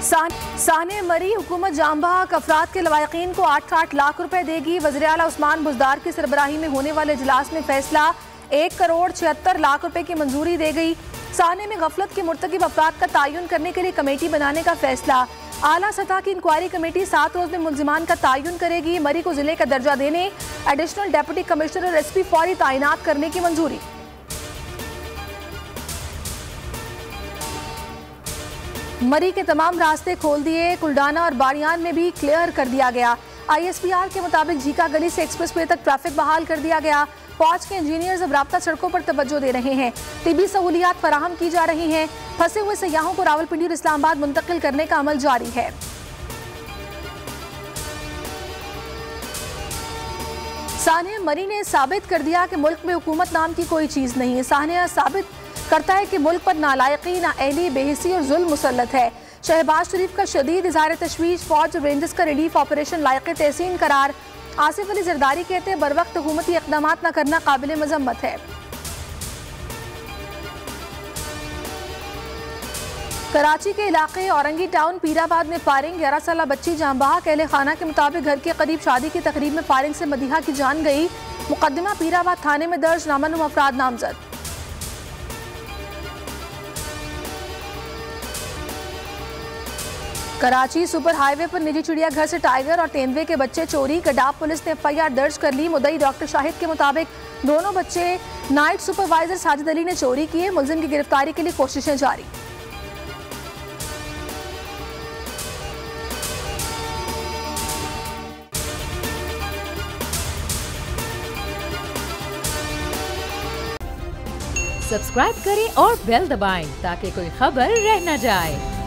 साने मरी हुकूमत जामबाग अफराद के लवायकीन को 8-8 लाख रुपए देगी। वज़ीर आला उस्मान बुज़दार की सरबराही में होने वाले इजलास में फैसला 1 करोड़ 76 लाख रुपए की मंजूरी दे गई। साने में गफलत के मुर्तकिब अफराद का तयन करने के लिए कमेटी बनाने का फैसला। आला सतह की इंक्वायरी कमेटी 7 रोज में मुल्जिमान का तयन करेगी। मरी को जिले का दर्जा देने, एडिशनल डेप्यूटी कमिश्नर और SP फौरी तैनात करने की मंजूरी। मरी के तमाम रास्ते खोल दिए, कुलडाना और बाड़ियान में भी क्लियर कर दिया गया। ISPR के मुताबिक झीका गली से एक्सप्रेस वे तक ट्रैफिक बहाल कर दिया गया। फौज के इंजीनियर्स अब राब्ता सड़कों पर तवज्जो दे रहे हैं। तिबी सहूलियात फराहम की जा रही हैं। फंसे हुए सयाहों को रावलपिंडी और इस्लामाबाद मुंतकिल करने का अमल जारी है। सानिया मरी ने साबित कर दिया कि मुल्क में हुकूमत नाम की कोई चीज नहीं है। सानिया साबित करता है कि मुल्क पर नालायकी, नाअहली, बेहिसी और जुल्म मुसल्लत है। शहबाज शरीफ का शदीद इज़हार तशवीश, फौज और रेंजर्स का रिलीफ ऑपरेशन लायक तहसीन करार। आसिफ अली जरदारी कहते हैं बर वक्त हुकूमती इक़दामात न करना काबिल मजम्मत है। कराची के इलाके औरंगी टाउन पीराबाद में फायरिंग, 11 साला बच्ची जांबाहा। अहले खाना के मुताबिक घर के करीब शादी की तकरीब में फायरिंग से मदीहा की जान गई। मुकदमा पीराबाद थाने में दर्ज, नामालूम अफराद नामजद। कराची सुपर हाईवे पर निजी चिड़ियाघर से टाइगर और तेंदुए के बच्चे चोरी। कडाब पुलिस ने FIR दर्ज कर ली। मुद्दई डॉक्टर शाहिद के मुताबिक दोनों बच्चे नाइट सुपरवाइजर साजिद अली ने चोरी किए। मुलजिम की गिरफ्तारी के लिए कोशिशें जारी। सब्सक्राइब करें और बेल दबाएं ताकि कोई खबर रह न जाए।